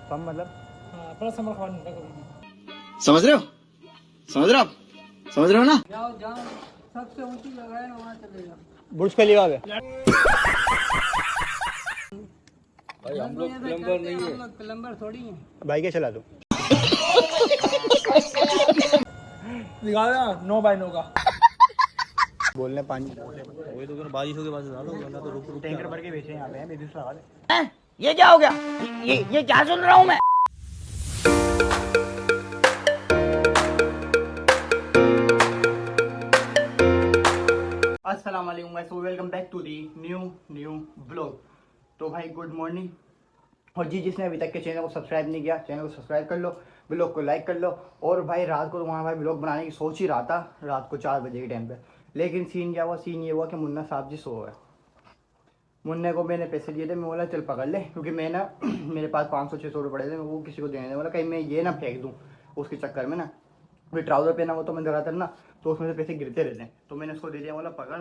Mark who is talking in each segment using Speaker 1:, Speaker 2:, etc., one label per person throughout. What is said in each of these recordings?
Speaker 1: फम मतलब
Speaker 2: plus number खवा नहीं कभी।
Speaker 3: समझ रहे हो समझ रहे हो ना।
Speaker 4: जाओ जाओ, सबसे ऊंची जगह है ना, वहाँ चले जाओ।
Speaker 1: बुर्ज खलीफा पे।
Speaker 4: भाई हम लोग प्लम्बर नहीं है, हम लोग प्लम्बर थोड़ी हैं।
Speaker 1: भाई क्या चला दो।
Speaker 2: दिखा देना 9x9 का।
Speaker 1: बोलने पानी
Speaker 5: वही तो बारिश के बाद डालो वरना तो रुक
Speaker 1: टैंकर भर के बेचे यहाँ पे बेबी लगा दे।
Speaker 4: ये क्या हो गया? ये क्या सुन रहा हूँ मैं?
Speaker 1: अस्सलाम वालेकुम guys, welcome back to the new blog. तो भाई गुड मॉर्निंग। और जी जिसने अभी तक के चैनल को सब्सक्राइब नहीं किया, चैनल को सब्सक्राइब कर लो, ब्लॉग को लाइक कर लो। और भाई रात को तुम्हारा भाई ब्लॉग बनाने की सोच ही रहा था रात को 4 बजे के टाइम पे, लेकिन सीन क्या हुआ, सीन ये हुआ कि मुन्ना साहब जी सो गए। मुन्ने को मैंने पैसे दिए थे, मैं बोला चल पकड़ ले, क्योंकि मैं ना मेरे पास 500-600 रुपये पड़े थे, मैं वो किसी को देने थे। बोला कहीं मैं ये ना फेंक दूँ उसके चक्कर में ना, फिर ट्राउज़र पहना हुआ तो मैं धरातल ना, तो उसमें से पैसे गिरते रहते हैं। तो मैंने उसको दे दिया, बोला पकड़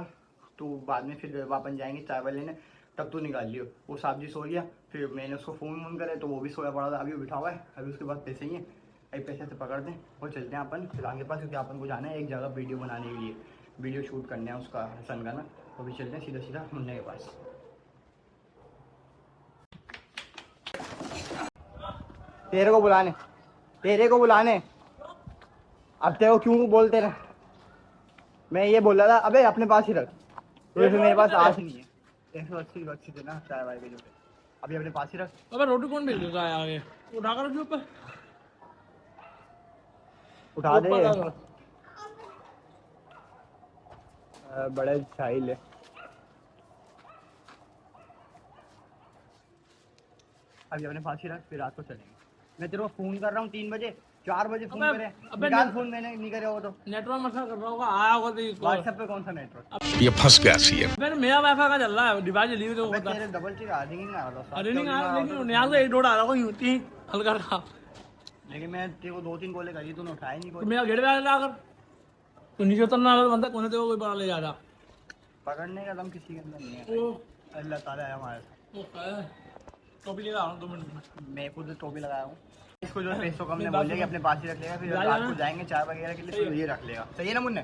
Speaker 1: तू, बाद में फिर वापस जाएंगे चाय वाले लेने, तब तू निकाल लियो। वो साहब जी सो गया, फिर मैंने उसको फ़ोन करे तो वो भी सोया पड़ा था, अभी बिठा हुआ है। अभी उसके बाद पैसे ही हैं, अभी पैसे से पकड़ दें और चलते हैं अपन फिलहाल के पास, क्योंकि अपन को जाना है एक जगह वीडियो बनाने के लिए, वीडियो शूट करना है उसका हसन का ना। तो अभी चलते हैं सीधा मुन्ने के पास। तेरे को बुलाने अब तेरे को क्यों बोलते रहे, मैं ये बोल रहा था अबे अपने पास ही रख, तो फिर मेरे पास आज नहीं है 180 थे ना चाय वाय के जो, अभी अपने पास ही रख।
Speaker 2: अबे रोटी कौन भेज देगा है आगे? उठा कर रखियो ऊपर,
Speaker 1: उठा दे।
Speaker 2: ऊपर रख।
Speaker 1: बड़े साहिल है। अभी अपने पास ही रख, फिर रात को चलेंगे। मैं तेरे को फोन कर रहा हूँ 3 बजे, 4 बजे फोन करे, निकाल फोन, मैंने नहीं करे हो तो
Speaker 2: नेटवर्क मसला कर रहा होगा, आया होगा तो
Speaker 1: व्हाट्सएप पे कौन सा नेटवर्क।
Speaker 3: ये फंस गया सी है।
Speaker 2: फिर मेरा वाईफाई का चल रहा है, डिवाइस ली तो
Speaker 1: मैं
Speaker 2: होता
Speaker 1: तेरे डबल चीज आ नहीं आ रहा था,
Speaker 2: अरे नहीं आ, लेकिन यहाँ से 1-2 आ रहा होगा यूं ही हल्का रहा।
Speaker 1: लेकिन मैं तेरे को 2-3 कॉलें करी, तूने उठाया नहीं
Speaker 2: तो
Speaker 1: कोई।
Speaker 2: मेरा गेट पे आ कर तो नीचे उतरना वाला बंदा कौन है, तेरे को कोई पता ले जा रहा।
Speaker 1: पकड़ने का दम किसी के अंदर नहीं है,
Speaker 2: ओ
Speaker 1: अल्लाह ताला है हमारे साथ।
Speaker 2: ओ टोपी लेकर आ रहा हूँ 2 मिनट में।
Speaker 1: मैं खुद टोपी लगाया हूँ। इसको जो है पैसों कम ने बोल दिया कि अपने पास ही रख लेगा, फिर रात को जाएंगे चाय वगैरह के लिए तो ये रख लेगा। सही है ना मुन्ने?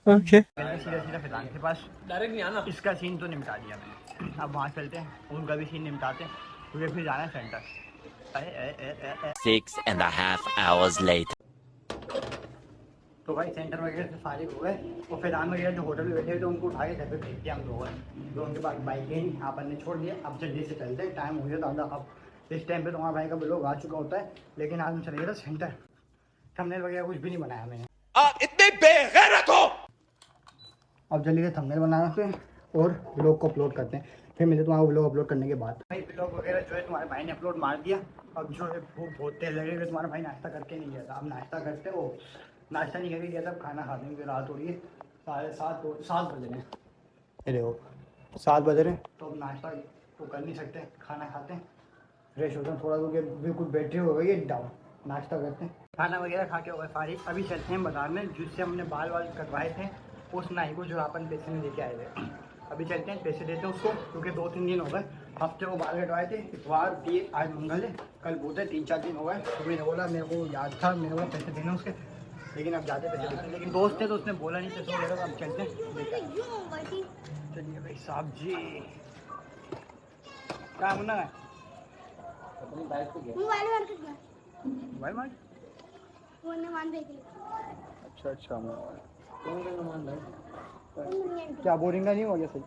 Speaker 2: ओके
Speaker 1: सीधा फिजान के पास
Speaker 2: डायरेक्ट नहीं आना।
Speaker 1: इसका सीन तो निपटा दिया मैंने, अब वहाँ चलते हैं, उनका भी सीन निपटाते हैं, क्योंकि फिर जाना है सेंटर।
Speaker 6: 6.5 hours later.
Speaker 1: तो भाई सेंटर वगैरह से फारिग हो गए, और फिजान वगैरह जो होटल में बैठे हुए थे उनको उठा के घर पे भेज दिया हम लोगों ने। तो उनके पास बाइक है नहीं, अपन ने छोड़ दिया। अब जल्दी से चलते हैं, टाइम हो गया ज़्यादा। अब इस टाइम पे तुम्हारा भाई का ब्लॉग आ चुका होता है, लेकिन आज हम चले गए थे सेंटर। थंबनेल वगैरह कुछ भी नहीं बनाया मैंने।
Speaker 3: आप इतने बेगैरत हो।
Speaker 1: अब जल्दी से थंबनेल बनाते हैं और ब्लॉग को अपलोड करते हैं, फिर मिलते तुम्हारा ब्लॉग अपलोड करने के बाद। भाई ब्लॉग वगैरह जो है तुम्हारे भाई ने अपलोड मार दिया। अब जो है भूख बहुत तेज लगे हुए, तुम्हारा भाई नाश्ता करके नहीं गया था। अब नाश्ता करते हो, नाश्ता नहीं करके गया था, खाना खाते हैं, रात हो रही है 7:30 बज रहे हैं। ये देखो 7 बज रहे हैं, तो अब नाश्ता तो कर नहीं सकते, खाना खाते हैं, फ्रेश होते हैं थोड़ा, क्योंकि बिल्कुल बैटरी हो गई है डाउन। नाश्ता करते हैं, खाना वगैरह खा के हो गए फारिग। अभी चलते हैं बाजार में, जिससे हमने बाल कटवाए थे उस नाई को, जो अपन पैसे में लेके आए थे। अभी चलते हैं, पैसे देते हैं उसको, क्योंकि 2-3 दिन हो गए हफ्ते को बाल कटवाए थे। इतवार दिए, आज मंगल है, कल बुध है, 3-4 दिन हो गए। तो मैंने बोला, मेरे को याद था, मेरे को पैसे देने उसके, लेकिन अब जाते पैसे देते हैं। लेकिन दोस्त थे तो उसने बोला नहीं पैसे वगैरह, तो अब चलते हैं। चलिए भाई साहब जी, क्या मुन्ना है मोबाइल मार। अच्छा क्या बोरिंग का नहीं हुआ क्या? सही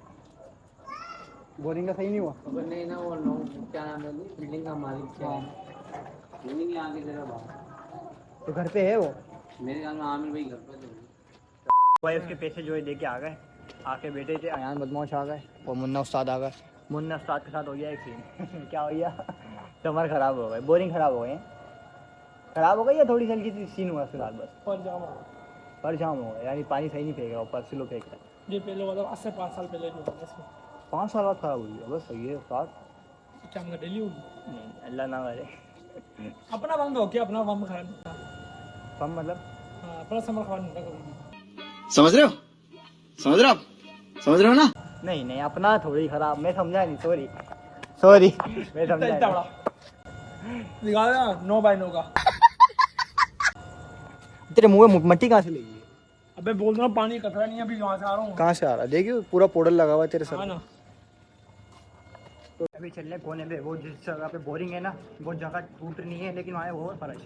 Speaker 1: बोरिंग का सही नहीं हुआ?
Speaker 4: नहीं ना, वो लोग क्या नाम है, बिल्डिंग का मालिक क्या है, बिल्डिंग आगे जरा बाहर।
Speaker 1: तो घर पे है वो?
Speaker 4: मेरे ख्याल में आमिर भाई घर पे थे।
Speaker 1: भाई उसके पैसे जो है लेके आ गए, आके बैठे थे, अयान बदमाश आ गए और मुन्ना उस्ताद आ गए। मुन्ना उस्ताद के साथ हो गया एक सीन क्या हो गया, कमर खराब हो गए, बोरिंग खराब हो गए, खराब हो गई या थोड़ी हल्की सी सीन हुआ फिलहाल, बस पर जाम हो गया, यानी पानी सही नहीं फेंक रहा, ऊपर से लो फेंक रहा है।
Speaker 2: ये पहले हुआ था, आज से 5 साल पहले जो हुआ था इसमें।
Speaker 1: 5 साल बाद खराब हुई है, बस सही है उस्ताद।
Speaker 2: क्या हमने डेली होगी?
Speaker 1: नहीं अल्लाह ना करे।
Speaker 2: अपना बम हो क्या, अपना बम खराब
Speaker 1: कम मतलब
Speaker 2: प्लस नंबर खवा नहीं कभी।
Speaker 3: समझ रहे हो ना।
Speaker 1: नहीं अपना थोड़ी खराब, मैं समझा नहीं, सॉरी मैं समझा नहीं।
Speaker 2: दिखा देना 9x9 का।
Speaker 1: तेरे मुंह में मट्टी कहाँ से लगी है?
Speaker 2: अबे बोल रहा हूँ पानी कतरा नहीं है, अभी वहाँ से आ रहा हूँ।
Speaker 1: कहाँ से आ रहा है? देखियो पूरा पाउडर लगा हुआ है तेरे सर
Speaker 2: हाँ
Speaker 1: पे।
Speaker 2: ना।
Speaker 1: तो अभी चल रहे कोने पे, वो जिस जगह पे बोरिंग है ना, वो जगह टूट नहीं है, लेकिन वहाँ वो है फर्श।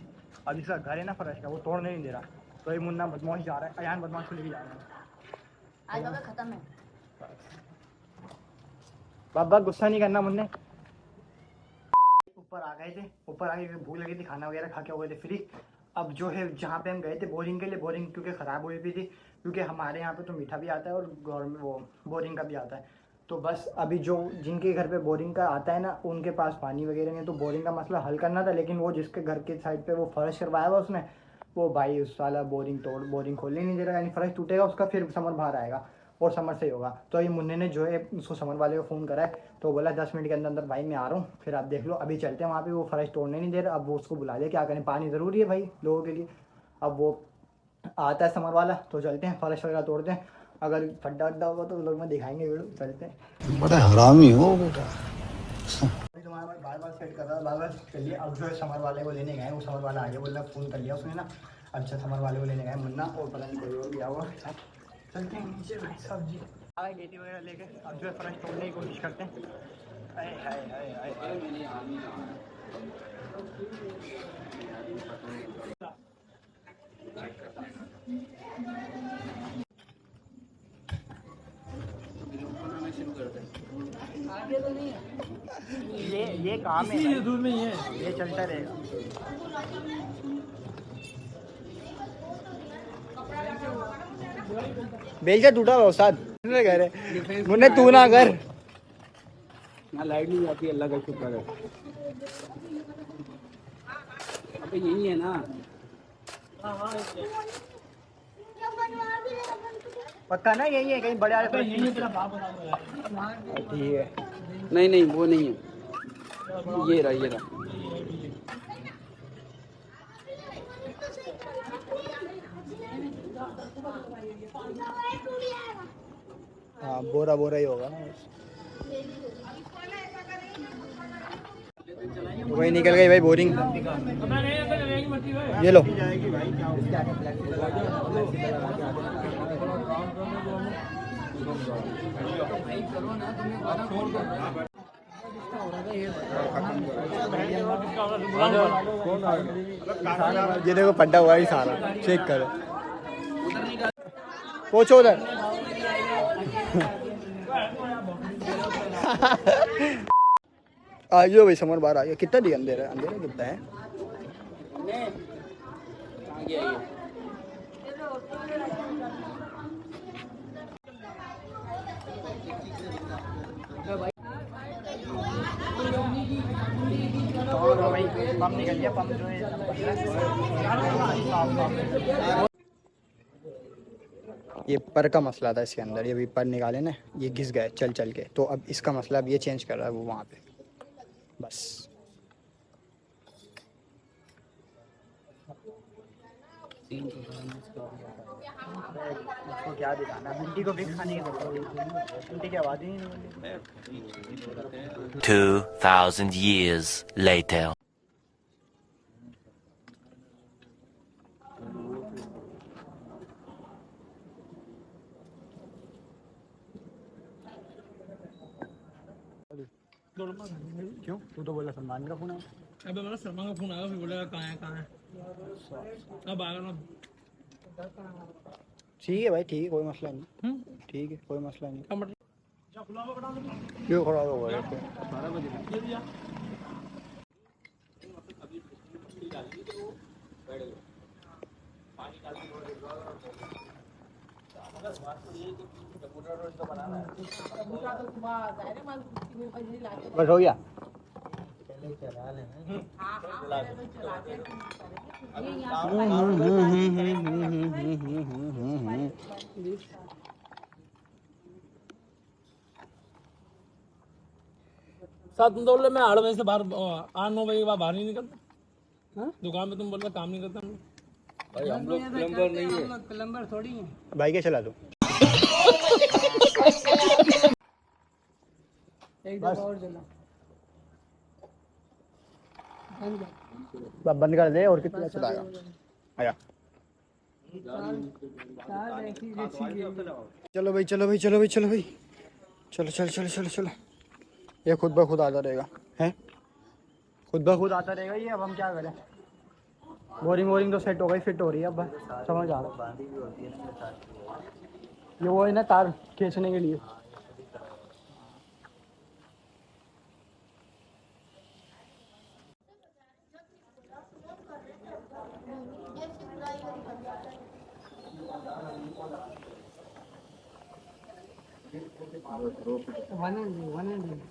Speaker 1: अब जिसका घर है ना फर्श का, वो तोड़ने नहीं दे रहा। तो ये मुन्ना बदमाश जा रहा है, अयान बदमाश को लेके जा रहा है।
Speaker 7: आज बाबा खत्म है।
Speaker 1: बाबा गुस्सा नहीं करना मुन्ने। ऊपर आ गए थे, ऊपर आके भूख लगी थी, खाना वगैरह खा के हो गए थे फ्री। अब जो है जहाँ पे हम गए थे बोरिंग के लिए, बोरिंग क्योंकि ख़राब हुई भी थी, क्योंकि हमारे यहाँ पे तो मीठा भी आता है और गवर्नमेंट वो बोरिंग का भी आता है। तो बस अभी जो जिनके घर पे बोरिंग का आता है ना, उनके पास पानी वगैरह नहीं है, तो बोरिंग का मसला हल करना था। लेकिन वो जिसके घर के साइड पे वो फर्श करवाया हुआ उसने, वो भाई उस वाला बोरिंग खोलने नहीं दे रहा, यानी फर्श टूटेगा उसका, फिर समर बाहर आएगा और समर से ही होगा। तो ये मुन्ने ने जो है उसको समर वाले को फ़ोन करा है, तो बोला 10 मिनट के अंदर अंदर भाई मैं आ रहा हूँ, फिर आप देख लो। अभी चलते हैं वहाँ पे, वो फर्श तोड़ने नहीं दे रहा। अब वो उसको बुला लिया, क्या करें, पानी ज़रूरी है भाई लोगों के लिए। अब वो आता है समर वाला, तो चलते हैं फर्श वगैरह तोड़ते हैं। अगर खड्डा वड्डा होगा तो लोग में दिखाएंगे वीडियो। चलते हैं।
Speaker 3: बड़ा हरामी हो बेटा।
Speaker 1: अभी तुम्हारा भाई बार बार सेट कर रहा है, बार बार चलिए। अब जो है समर वाले को लेने गए, वो समर वाला आगे बोल रहा, फ़ोन कर लिया उसने ना। अच्छा समर वाले को लेने गए मुन्ना, और पता नहीं कोई और गया हुआ। चलते हैं नीचे भाई साहब जी, आए गेटी वगैरह लेके। अब जो है फर्श तोड़ने की कोशिश करते हैं। हाय हाय हाय हाय हाय।
Speaker 7: आगे तो नहीं है।
Speaker 1: ये काम है
Speaker 2: इसी
Speaker 1: भाई,
Speaker 2: दूर में ही है।
Speaker 1: ये चलता रहेगा। बेलचा टूटा हुआ उस्ताद घर है, मुन्ने तू ना कर।
Speaker 4: यहाँ लाइट नहीं जाती, अल्लाह का शुक्र है। अबे यही है ना।
Speaker 1: पक्का ना यही है, कहीं बड़े वाले फर्श
Speaker 2: यही तेरा बाप बना हुआ है।
Speaker 1: ठीक है।
Speaker 4: नहीं नहीं वो नहीं है, ये रहा ये रहा।
Speaker 1: हाँ बोरा बोरा ही होगा ना। वही निकल गई भाई बोरिंग। ये लो। ये देखो पड्डा हुआ ही सारा, चेक करो। पहुंचो उधर। आ गया भाई समर बाहर आ गया। कितना दिया अंधेरा, अंधेरा कितना है? और भाई पंप निकल गया, पंप जो है ये पर का मसला था इसके अंदर, ये भी पर निकाले ना, ये घिस गए चल चल के। तो अब इसका मसला अब ये चेंज कर रहा है वो वहाँ पे, बस। उसको क्या दिखाना, भिंडी को भी खाने की भिंडी की आवाज़ ही नहीं।
Speaker 6: 2,000 years later.
Speaker 1: क्यों? तू तो बोला सलमान का फोन है।
Speaker 2: अबे मेरा सलमान का फोन आया, फिर बोलेगा कहाँ है अब आएगा ना।
Speaker 1: ठीक है भाई, ठीक है, कोई मसला नहीं। ठीक है, कोई मसला नहीं। क्यों खड़ा हो गया? 12 बजे बस हो गया।
Speaker 2: साथ तुम तो बोल रहे मैं 8 बजे से बाहर 8-9 बजे के बाद बाहर नहीं निकलता। दुकान पे तुम बोल रहे काम नहीं करता।
Speaker 4: भाई हम लोग प्लम्बर नहीं है।
Speaker 7: प्लम्बर थोड़ी है।
Speaker 1: भाई क्या चला दो।
Speaker 7: एक दफा और चला।
Speaker 1: अब बंद कर दे और कितना चलाएगा। आया चलो भाई चलो भाई चलो भाई चलो भाई चलो चलो चलो चलो चलो। ये खुद ब खुद आता रहेगा है, खुद ब खुद आता रहेगा ये। अब हम क्या करें, बोरिंग वोरिंग तो सेट हो गई, फिट हो रही है। अब बस समझ आ रहा है ये वो है ना तार खींचने के लिए।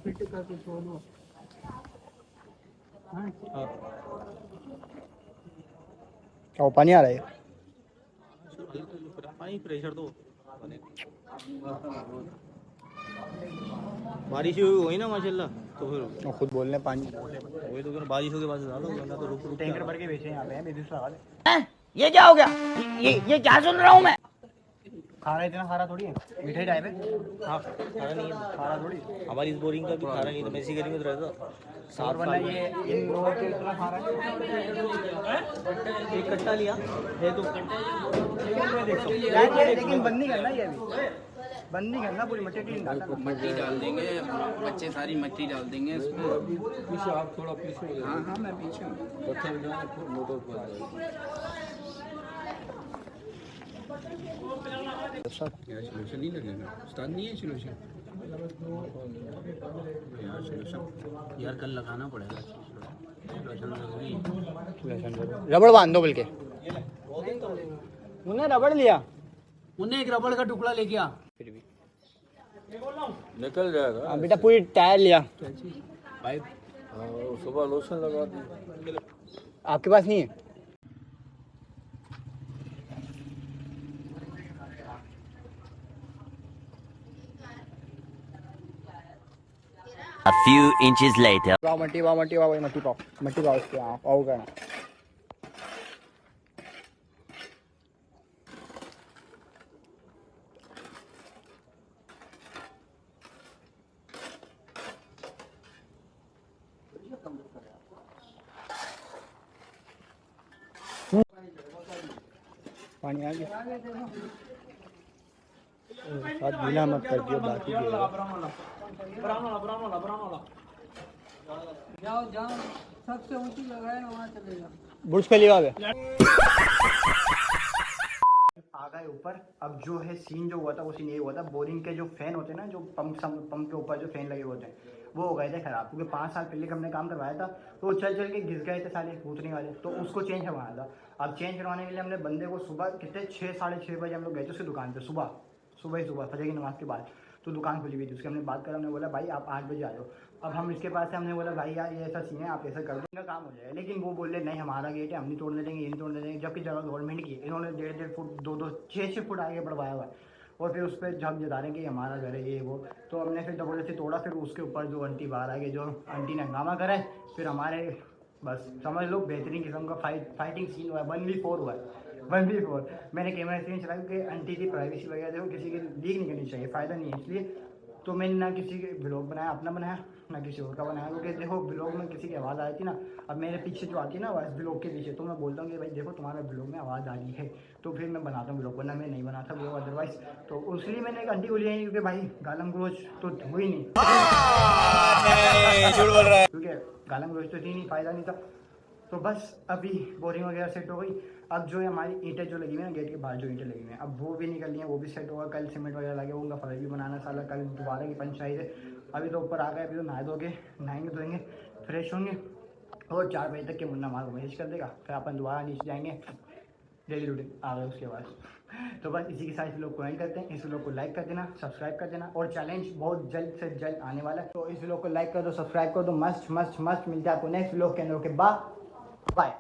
Speaker 1: फिट करके छोड़ दो। क्या पानी आ रहा है?
Speaker 5: पानी प्रेशर तो बारिश हुई ना माशाल्लाह, तो फिर
Speaker 1: खुद बोलने पानी
Speaker 5: वही तो बारिश हो के बाद डालो, वरना तो रुक रुक
Speaker 1: टैंकर भर के बेचे यहाँ पे बिजनेस लगा दे।
Speaker 7: ये क्या हो गया? ये क्या सुन रहा हूँ मैं?
Speaker 1: खारा इतना खारा थोड़ी है, मीठे टाइप है।
Speaker 5: हाँ खारा नहीं है,
Speaker 1: खारा थोड़ी
Speaker 5: हमारी इस बोरिंग का भी खारा नहीं था, मैं इसी गर्मी में तो रहता
Speaker 1: और वरना ये इन लोगों के इतना खारा है।
Speaker 5: एक कट्टा लिया है तो
Speaker 1: लेकिन बंद नहीं करना ये अभी, बंद नहीं करना, पूरी मट्टी नहीं डालना।
Speaker 4: मट्टी डाल देंगे, बच्चे सारी मट्टी डाल देंगे इसमें। पीछे आप थोड़ा पीछे। हाँ हाँ मैं पीछे हूँ। मोटर सोल्यूशन नहीं लगेगा, स्टार्ट नहीं है सोल्यूशन यार, कल लगाना पड़ेगा सोल्यूशन जरूरी।
Speaker 1: रबड़ बांध दो बल्कि, उन्हें रबड़ लिया,
Speaker 4: उन्हें एक रबड़ का टुकड़ा ले गया,
Speaker 1: फिर भी
Speaker 4: निकल जाएगा।
Speaker 1: बेटा पूरी टायर लिया।
Speaker 4: पाइप सुबह लोशन लगा दी।
Speaker 1: आपके पास नहीं है?
Speaker 6: A few inches later.
Speaker 1: पाओ मट्टी पाओ मट्टी पाओ मट्टी पाओ मट्टी पाओ उसके। हाँ पाओ करना। पानी आ गया, साथ गीला मत कर दियो, बाकी
Speaker 7: जाओ जाओ, सबसे ऊंची जगह है वहाँ चले जाओ।
Speaker 1: बुर्ज खलीफा पे आ गए ऊपर। अब जो है सीन जो हुआ था वो सीन ये हुआ था, बोरिंग के जो फैन होते हैं ना, जो पंप के ऊपर जो फैन लगे होते हैं, वो हो गए थे खराब। क्योंकि 5 साल पहले हमने काम करवाया था, तो वो चल चल के घिस गए थे साले कूदने वाले, तो उसको चेंज करवाया था। अब चेंज करवाने के लिए हमने बंदे को सुबह कितने 6 साढ़े 6 बजे हम लोग गए थे उसकी दुकान पर, सुबह ही सुबह फजर की नमाज के बाद। तो दुकान खुली हुई थी उसकी, हमने बात करा, हमने बोला भाई आप 8 बजे आ जाओ। अब हम इसके पास से हमने बोला भाई यार ये ऐसा सीन है, आप ऐसा कर दो, इनका काम हो जाएगा। लेकिन वो बोले नहीं हमारा गेट है, हम नहीं तोड़ने देंगे, ये नहीं तोड़ने देंगे। जबकि जगह गवर्नमेंट की, इन्होंने 1.5 फुट 2 6 फुट आगे बढ़वाया हुआ है, और फिर उस पर झक जता रहे हैं कि हमारा घर है ये वो। तो हमने फिर ज़बरदस्ती तोड़ा। फिर उसके ऊपर जो आंटी बाहर आ गई, जो आंटी ने हंगामा करा है, फिर हमारे बस समझ लो बेहतरीन किस्म का फाइटिंग सीन हुआ है। 1v4 हुआ है, 1v4। मैंने कैमरा इसलिए चलाया क्योंकि आंटी की प्राइवेसी वगैरह देखो किसी की लीक नहीं करनी चाहिए, फ़ायदा नहीं है, इसलिए तो मैंने ना किसी के ब्लॉग बनाया अपना बनाया, ना किसी और का बनाया। क्योंकि देखो ब्लॉग में किसी की आवाज़ आई थी ना, अब मेरे पीछे जो आती है ना आवाज़ ब्लॉग के पीछे, तो मैं बोलता हूँ कि भाई देखो तुम्हारे ब्लॉग में आवाज़ आ रही है, तो फिर मैं बनाता हूँ ब्लॉग, वरना मैं नहीं बनाता ब्लॉग अदरवाइज। तो उसलिए मैंने एक आंटी को लिया, क्योंकि भाई गालम गलोच तो हुई नहीं, क्योंकि गालम गलोच तो थी नहीं, फ़ायदा नहीं था। तो बस अभी बोरिंग वगैरह सेट हो गई। अब जो है हमारी ईंटें जो लगी हुई हैं गेट के बाहर, जो ईंटें लगी हुई हैं, अब वो भी निकल ली हैं, वो भी सेट होगा। कल सीमेंट वगैरह लगे, उनका फर्श भी बनाना साला, कल दोबारा की पंचायत है। अभी तो ऊपर आ गए, अभी तो नहाए धोगे, नहाएंगे धोएंगे, फ्रेश होंगे, और 4 बजे तक के मुन्ना माल को मैसेज कर देगा, फिर अपन दोबारा नीचे जाएंगे। डेली रूटीन आ गए उसके बाद। तो बस इसी के साथ इस लोग को एंड करते हैं। इस लोग को लाइक कर देना, सब्सक्राइब कर देना, और चैलेंज बहुत जल्द से जल्द आने वाला है। तो इस लोग को लाइक कर दो, सब्सक्राइब कर दो, मस्त मस्त मस्त। मिलते हैं आपको नेक्स्ट व्लॉग के अंदर। Okay bye bye.